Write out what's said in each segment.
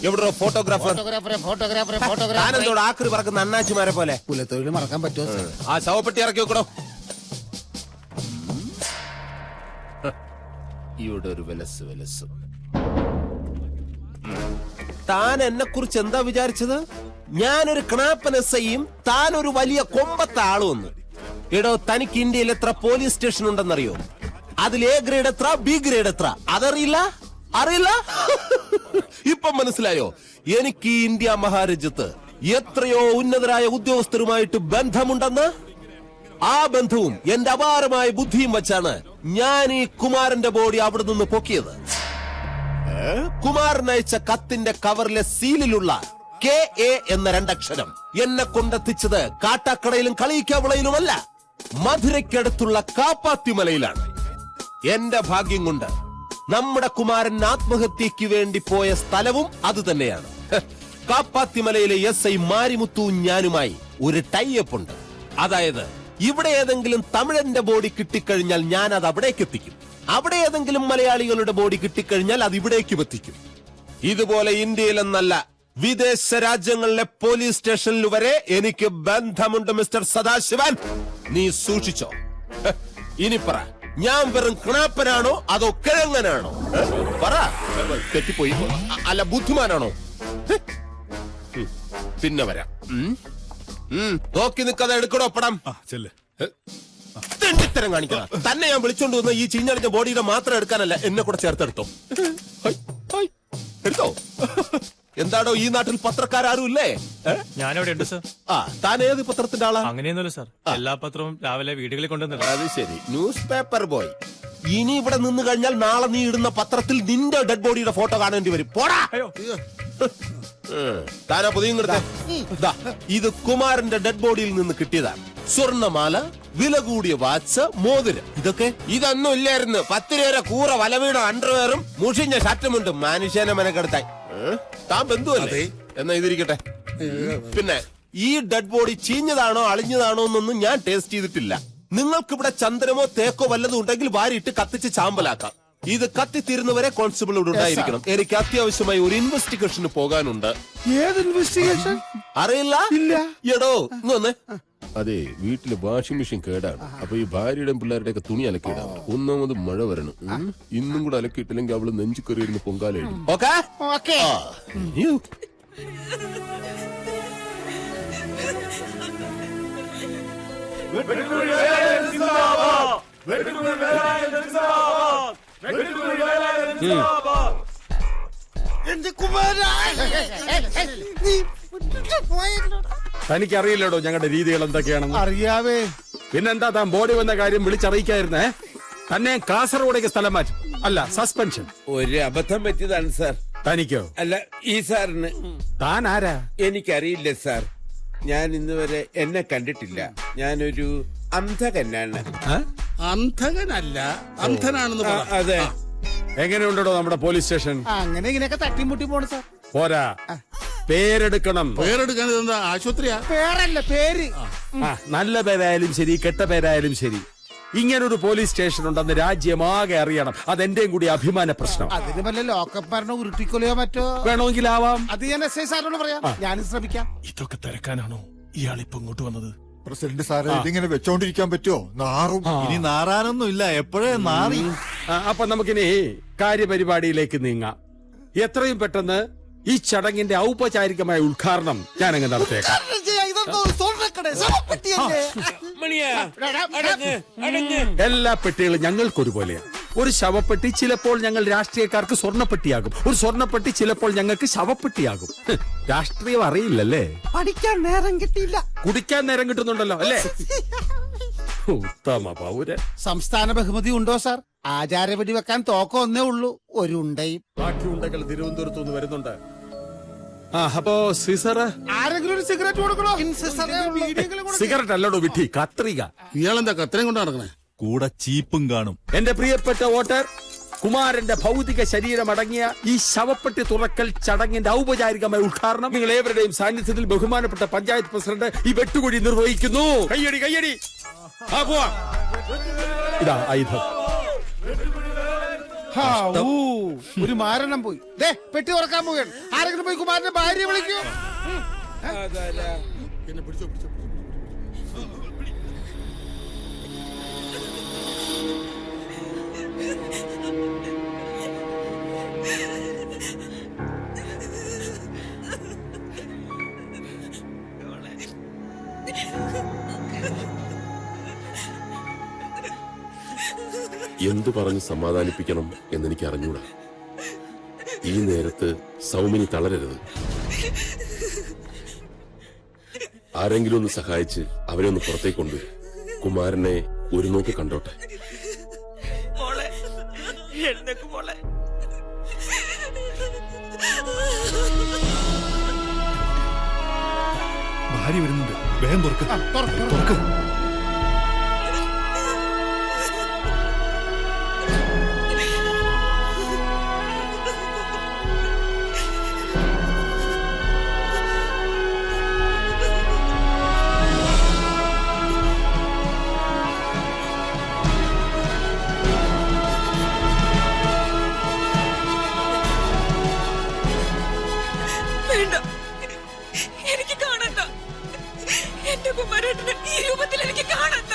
എവിടെ ഫോട്ടോഗ്രാഫർ? ഞാനെന്തോട് ആക്രി പറക്കുന്ന അണ്ണാച്ചിമാരെ പോലെ കുലത്തൊഴിൽ മറക്കാൻ പറ്റുമോ? ആ ശവപ്പെട്ടി ഇറക്കി വെക്കണോ? ഇവിടെ ഒരു വിലസ്. താൻ എന്നെ കുറിച്ച് എന്താ വിചാരിച്ചത്? ഞാനൊരു കണാപ്പൻ എസ്ഐയും താൻ ഒരു വലിയ കൊമ്പത്തെ ആളുമെന്ന്. എടോ, തനിക്ക് ഇന്ത്യയിൽ എത്ര പോലീസ് സ്റ്റേഷൻ ഉണ്ടെന്നറിയോ? അതിൽ എ ഗ്രേഡ് എത്ര, ബി ഗ്രേഡ് എത്ര? അതറിയില്ല? ഇപ്പം മനസ്സിലായോ? എനിക്ക് ഈ ഇന്ത്യ മഹാരാജ്യത്ത് എത്രയോ ഉന്നതരായ ഉദ്യോഗസ്ഥരുമായിട്ട് ബന്ധമുണ്ടെന്ന്. ആ ബന്ധവും എന്റെ അപാരമായ ബുദ്ധിയും വെച്ചാണ് ഞാൻ ഈ കുമാരന്റെ ബോഡി അവിടെ നിന്ന് പൊക്കിയത്. കുമാരൻ അയച്ച കത്തിന്റെ കവറിലെ സീലിലുള്ള KA എന്ന രണ്ടക്ഷരം എന്നെ കൊണ്ടെത്തിച്ചത് കാട്ടാക്കടയിലും കളിയിക്കാവിളയിലുമല്ല, മധുരയ്ക്കടുത്തുള്ള കാപ്പാത്തിമലയിലാണ്. എന്റെ ഭാഗ്യം കൊണ്ട് നമ്മുടെ കുമാരൻ ആത്മഹത്യക്ക് വേണ്ടി പോയ സ്ഥലവും അത് തന്നെയാണ്. കാപ്പാത്തിമലയിലെ SI മാരിമുത്തു ഞാനുമായി ഒരു ടൈഅപ്പ് ഉണ്ട്. അതായത് ഇവിടെ ഏതെങ്കിലും തമിഴന്റെ ബോഡി കിട്ടിക്കഴിഞ്ഞാൽ ഞാൻ അത് അവിടേക്ക് എത്തിക്കും. അവിടെ ഏതെങ്കിലും മലയാളികളുടെ ബോഡി കിട്ടിക്കഴിഞ്ഞാൽ അത് ഇവിടേക്കും എത്തിക്കും. ഇതുപോലെ ഇന്ത്യയിലെന്നല്ല, വിദേശ രാജ്യങ്ങളിലെ പോലീസ് സ്റ്റേഷനിൽ വരെ എനിക്ക് ബന്ധമുണ്ട് മിസ്റ്റർ സദാശിവൻ. നീ സൂക്ഷിച്ചോ. ഇനി പറ, ഞാൻ വെറും കിണാപ്പനാണോ അതോ കിഴങ്ങനാണോ? പറ. തെറ്റിപ്പോയി അല്ല ബുദ്ധിമാനാണോ? പിന്നെ വരാം. നോക്കി നിൽക്കാതെ എടുക്കണോ പടം? തെണ്ടിത്തരം കാണിക്കണം. തന്നെ ഞാൻ വിളിച്ചോണ്ട് വന്ന ഈ ചീഞ്ഞടിഞ്ഞ ബോഡിയുടെ മാത്രം എടുക്കാനല്ല, എന്നെ കൂടെ ചേർത്തെടുത്തോ. എടുത്തോ. എന്താണോ ഈ നാട്ടിൽ പത്രക്കാരും ഇല്ലേ? ഞാനിവിടെ ഉണ്ട് സർ. താൻ ഏത് പത്രത്തിന്റെ ആളാ? അങ്ങനെയൊന്നുമില്ല സർ, എല്ലാ പത്രവും രാവിലെ വീടുകളിൽ കൊണ്ടുവന്നില്ല. അത് ശരി, ന്യൂസ് പേപ്പർ ബോയ്. ഇനി ഇവിടെ നിന്ന് കഴിഞ്ഞാൽ നാളെ നീ ഇടുന്ന പത്രത്തിൽ നിന്റെ ഡെഡ് ബോഡിയുടെ ഫോട്ടോ കാണേണ്ടി വരും. പോടാ. താനാ പൊതിയും കൊടുത്തേ. ഇത് കുമാരന്റെ ഡെഡ് ബോഡിയിൽ നിന്ന് കിട്ടിയതാണ്. സ്വർണ്ണമാല, വില കൂടിയ വാച്ച്, മോതിരം. ഇതൊന്നും ഇല്ലായിരുന്നു. 10 രൂപ കൂറ വലവീണ അണ്ടർവെയറും മുഷിഞ്ഞ ഷർട്ടുമുണ്ട്. മനുഷ്യനെ മെനക്കെടുത്തായി. താൻ ബന്ധുവല്ലേ? എന്നാ ഇതിരിക്കട്ടെ. പിന്നെ ഈ ഡെഡ് ബോഡി ചീഞ്ഞതാണോ അളിഞ്ഞതാണോ എന്നൊന്നും ഞാൻ ടേസ്റ്റ് ചെയ്തിട്ടില്ല. നിങ്ങൾക്കിവിടെ ചന്ദനമോ തേക്കോ വല്ലതും ഉണ്ടെങ്കിൽ വാരിയിട്ട് കത്തിച്ച് ചാമ്പലാക്കാം. ഇത് കത്തിത്തീരുന്നവരെ കോൺസ്റ്റബിൾ ഇവിടെ ഉണ്ടായിരിക്കണം. എനിക്ക് അത്യാവശ്യമായി ഒരു ഇൻവെസ്റ്റിഗേഷന് പോകാനുണ്ട്. ഏത് ഇൻവെസ്റ്റിഗേഷൻ? അറിയില്ല? എടോ ഇന്ന്. അതെ, വീട്ടില് വാഷിംഗ് മെഷീൻ കേടാണ്. അപ്പൊ ഈ ഭാര്യയുടെ പിള്ളേരുടെ ഒക്കെ തുണി അലക്കിയിടാം. ഒന്നാമത് മഴ വരണം. ഇന്നും കൂടെ അലക്കിയിട്ടില്ലെങ്കിൽ അവള് നെഞ്ചു കയറിയിരുന്ന് പൊങ്കാലയിടും. ഓക്കേ. തനിക്കറിയില്ലടോ ഞങ്ങളുടെ രീതികൾ എന്തൊക്കെയാണെന്ന്? അറിയാവേ. പിന്നെന്താ താൻ ബോഡി വന്ന കാര്യം വിളിച്ചറിയിക്കായിരുന്നേ? തന്നെ കാസർഗോഡേക്ക് സ്ഥലം മാറ്റും. അല്ല, സസ്പെൻഷൻ. ഒരു അബദ്ധം പറ്റിയതാണ് സാർ. തനിക്കോ? അല്ല, ഈ സാറിന്. താൻ ആരാ? എനിക്കറിയില്ല സാർ. ഞാൻ ഇന്ന് വരെ എന്നെ കണ്ടിട്ടില്ല. ഞാനൊരു അന്ധകനാണ്. അന്ധകനല്ല, അന്ധനാണെന്ന്. അതെ. എങ്ങനെയുണ്ടോ നമ്മുടെ പോലീസ് സ്റ്റേഷൻ? അങ്ങനെ ഇങ്ങനെയൊക്കെ തട്ടിമുട്ടി പോണു സാർ. പോരാ, പേരെടുക്കണം. പേരെടുക്കാൻ എന്താ ആശുപത്രിയാ? പേരല്ല, പേര്. നല്ല പേരായാലും ശരി, കെട്ട പേരായാലും ശരി, ഇങ്ങനൊരു പോലീസ് സ്റ്റേഷൻ ഉണ്ടെന്ന് രാജ്യമാകെ അറിയണം. അതെന്റെയും കൂടി അഭിമാന പ്രശ്നം. അതിന് വല്ല ലോക്കപ്പ് മരണോ ഉരുട്ടിക്കൊലയോ മറ്റോ വേണമെങ്കിലാവാം. അത് ഞാൻ SI സാറിനോട് പറയാം. ഞാനും ശ്രമിക്കാം. ഇതൊക്കെ തിരക്കാനാണോ ഇയാളിപ്പോ ഇങ്ങോട്ട് വന്നത്? പ്രസിഡന്റ് സാറേ, ഇതിങ്ങനെ വെച്ചോണ്ടിരിക്കാൻ പറ്റുമോ? നാറും. ഇനി നാറാനൊന്നും ഇല്ല, എപ്പോഴേ നാറി. അപ്പൊ നമുക്കിനി കാര്യപരിപാടിയിലേക്ക് നീങ്ങാം. എത്രയും പെട്ടെന്ന് ഈ ചടങ്ങിന്റെ ഔപചാരികമായ ഉദ്ഘാടനം ഞാനങ്ങ് നടത്തിയേക്കാം. എല്ലാ പെട്ടികളും ഞങ്ങൾക്കൊരുപോലെയാണ്. ഒരു ശവപ്പെട്ടി ചിലപ്പോൾ ഞങ്ങൾ രാഷ്ട്രീയക്കാർക്ക് സ്വർണ്ണപ്പെട്ടിയാകും. ഒരു സ്വർണ്ണപ്പെട്ടി ചിലപ്പോൾ ഞങ്ങൾക്ക് ശവപ്പെട്ടിയാകും. രാഷ്ട്രീയം അറിയില്ലല്ലേ? പഠിക്കാൻ നേരം കിട്ടിയില്ല. കുടിക്കാൻ നേരം കിട്ടുന്നുണ്ടല്ലോ അല്ലേ? ഉത്തമ പൗരൻ. സംസ്ഥാന ബഹുമതി ഉണ്ടോ സാർ? ആചാരവെടി വെക്കാൻ തോക്കം ഒന്നേ ഉള്ളൂ, ഒരു ഉണ്ടയും. ബാക്കി ഉണ്ടകൾ തിരുവനന്തപുരത്ത് നിന്ന് വരുന്നുണ്ട്. അപ്പോ സീസറ് ആരെങ്കിലും ഒരു സിഗരറ്റ് കൊടുക്കണോ? സിഗരറ്റ് അല്ലടോ വിട്ടി, കത്രിക. ഇയാളെന്താ കത്രയും കൊണ്ട് നടക്കണേ? കൂടെ ചീപ്പും കാണും. എന്റെ പ്രിയപ്പെട്ട വോട്ടർ, കുമാരന്റെ ഭൗതിക ശരീരമടങ്ങിയ ഈ ശവപ്പെട്ടി തുറക്കൽ ചടങ്ങിന്റെ ഔപചാരികമായ ഉദ്ഘാടനം നിങ്ങൾ ഏവരുടെയും സാന്നിധ്യത്തിൽ ബഹുമാനപ്പെട്ട പഞ്ചായത്ത് പ്രസിഡന്റ് ഈ വെട്ടുകുഴി നിർവഹിക്കുന്നു. കയ്യടി കയ്യടി. പോവാ. ഇതാ ആയുധം. ഒരു മാരണം പോയി. ദേ പെട്ടി തുറക്കാൻ പോവുകയാണ്. ആരെങ്കിലും പോയി കുമാരന്റെ ഭാര്യ വിളിക്കൂ. എന്നെ പിടിച്ചോ. എന്തു പറഞ്ഞ് സമാധാനിപ്പിക്കണം എന്നെനിക്ക് അറിഞ്ഞൂടാ. ഈ നേരത്ത് സൗമിനി തളരരുത്. ആരെങ്കിലും ഒന്ന് സഹായിച്ച് അവരെ ഒന്ന് പുറത്തേക്ക് കൊണ്ടുവരും. കുമാരനെ ഒരു നോക്ക് കണ്ടോട്ടെ. ഭാര്യ വരുന്നുണ്ട്, വേഗം തുറക്ക്. എനിക്ക് കാണണ്ട, എന്റെ കുമാരേട്ടനെ ഈ രൂപത്തിൽ എനിക്ക് കാണണ്ട.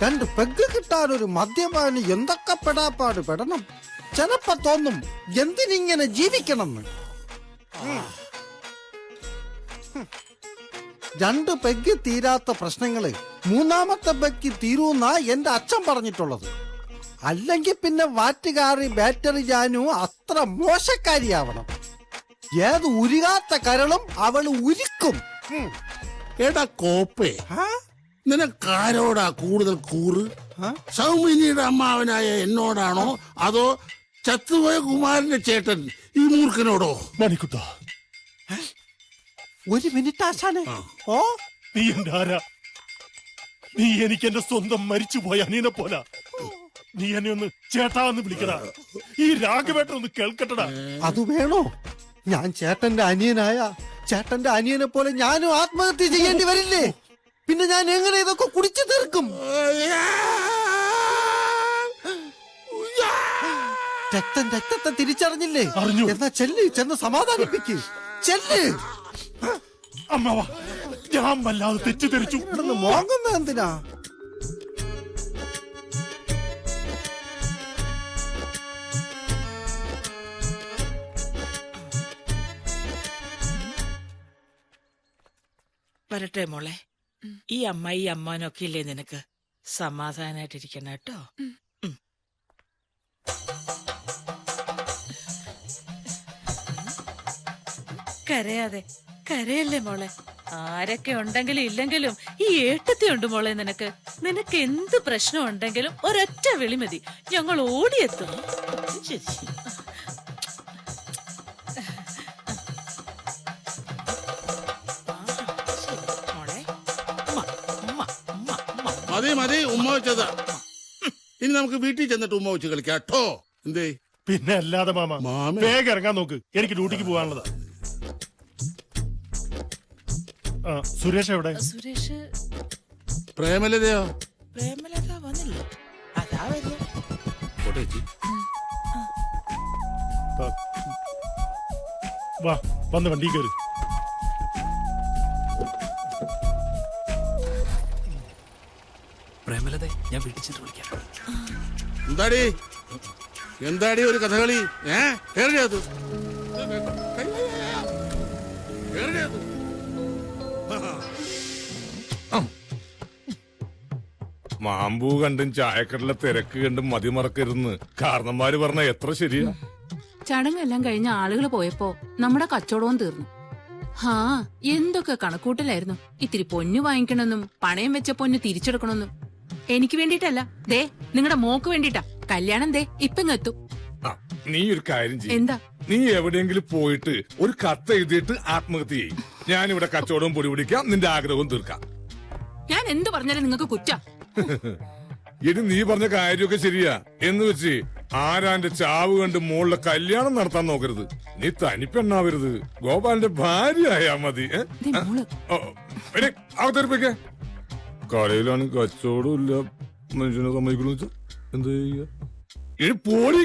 രണ്ട് പെഗ് കിട്ടാൻ ഒരു മദ്യപാനി എന്തൊക്കെ പെടാപ്പാട് പെടണം. ചിലപ്പോ തോന്നും എന്തിനിങ്ങനെ ജീവിക്കണമെന്ന്. രണ്ട് പെഗ് തീരാത്ത പ്രശ്നങ്ങള് മൂന്നാമത്തെ പെഗ് തീരൂന്നാ എന്റെ അച്ഛൻ പറഞ്ഞിട്ടുള്ളത്. അല്ലെങ്കിൽ പിന്നെ വാറ്റുകാരി ബാറ്ററി ജാനു അത്ര മോശക്കാരിയാവണം. ഏത് ഉരുകാത്ത കരളും അവള് ഉരുക്കും. എടാ കോപ്പേ, നിനക്കാരോടാ കൂടുതൽ കൂറ്? സൗമിനിയുടെ അമ്മാവനായ എന്നോടാണോ അതോ ചത്തുപോയ കുമാരന്റെ ചേട്ടൻ ഈ മൂർഖനോടോ? മണിക്കുട്ട, ഒരു മിനിറ്റ് ആശാനെ. ഓ, നീ എന്റെ ആരാ? നീ എനിക്ക് എന്റെ സ്വന്തം മരിച്ചുപോയ അനിയനെ പോലാ. നീ എന്നെ ഒന്ന് ചേട്ടാന്ന് വിളിക്കടാ. ഈ രാഘവേട്ടൻ ഒന്ന് കേൾക്കട്ടടാ. അത് വേണോ? ഞാൻ ചേട്ടന്റെ അനിയനായ ചേട്ടന്റെ അനിയനെ പോലെ ഞാനും ആത്മഹത്യ ചെയ്യേണ്ടി വരില്ലേ? പിന്നെ ഞാൻ എങ്ങനെ ഇതൊക്കെ കുടിച്ചു തീർക്കും? രക്തത്തെ തിരിച്ചറിഞ്ഞില്ലേ? എന്നാ ചെന്ന് സമാധാനിപ്പിക്ക്. ചെല്ല്. അമ്മാവാ, ഞാൻ വല്ലാതെ തെറ്റിദ്ധരിച്ചു. മോങ്ങുന്ന എന്തിനാ? വരട്ടെ മോളെ. ഈ അമ്മായി അമ്മാനൊക്കെ ഇല്ലേ നിനക്ക്? സമാധാനായിട്ടിരിക്കണം കേട്ടോ. കരയാതെ, കരയല്ലേ മോളെ. ആരൊക്കെ ഉണ്ടെങ്കിലും ഇല്ലെങ്കിലും ഈ ഏട്ടത്തി ഉണ്ട് മോളെ നിനക്ക്. നിനക്ക് എന്ത് പ്രശ്നം ഉണ്ടെങ്കിലും ഒരൊറ്റ വിളി മതി, ഞങ്ങൾ ഓടിയെത്തും. മതി ഉമ്മ വെച്ചതാ. ഇനി നമുക്ക് വീട്ടിൽ ചെന്നിട്ട് ഉമ്മ വെച്ച് കളിക്കാം കേട്ടോ. എന്തേ? പിന്നെ അല്ലാതെ മാമ, വേഗം ഇറങ്ങാൻ നോക്ക്. എനിക്ക് ഡ്യൂട്ടിക്ക് പോകാനുള്ളതാ. സുരേഷ് എവിടെ? സുരേഷ് പ്രേമലതയോ? പ്രേമലത വന്നില്ലേ? അതാ വരിക. വാ, വന്ന് വണ്ടി കയറി. ഞാൻ വീട്ടിൽ ചെന്ന് വിളിക്കാം. എന്താടി ഒരു കഥകളി? കേറിയത് മാമ്പൂ കണ്ടും ചായക്കടല തിരക്ക് കണ്ടും മതിമറക്കരുന്ന് കാരണന്മാര് പറഞ്ഞ എത്ര ശരിയാ. ചടങ്ങെല്ലാം കഴിഞ്ഞ ആളുകൾ പോയപ്പോ നമ്മുടെ കച്ചവടവും തീർന്നു. ഹാ, എന്തൊക്കെ കണക്കൂട്ടലായിരുന്നു. ഇത്തിരി പൊന്നു വാങ്ങിക്കണമെന്നും പണയം വെച്ച പൊന്ന് തിരിച്ചെടുക്കണമെന്നും. എനിക്ക് വേണ്ടിട്ടല്ല, ദേ നിങ്ങളുടെ മോക്ക് വേണ്ടിട്ടാ. കല്യാണം ദേ ഇപ്പങ്ങെത്തും. നീ ഒരു കാര്യം ചെയ്യ്. എന്താ? നീ എവിടെയെങ്കിലും പോയിട്ട് ഒരു കത്ത് എഴുതിയിട്ട് ആത്മഹത്യ ചെയ്യും. ഞാനിവിടെ കച്ചവടവും പൊടി പിടിക്കാം, നിന്റെ ആഗ്രഹവും തീർക്കാം. ഞാൻ എന്ത് പറഞ്ഞാലും നിങ്ങൾക്ക് കുറ്റ. ഇനി നീ പറഞ്ഞ കാര്യമൊക്കെ ശരിയാ എന്ന് വെച്ച് ആരാന്റെ ചാവ് കണ്ട് മോളുടെ കല്യാണം നടത്താൻ നോക്കരുത്. നീ തനിപ്പെണ്ണാവരുത്. ഗോപാലിന്റെ ഭാര്യയായാ മതി. അവതരിപ്പിക്ക കടയിലാണ് കച്ചവടം ഇല്ല, മനുഷ്യനെ സമ്മതിക്കണമെന്ന് വെച്ചാ എന്താ ചെയ്യാ? പോടി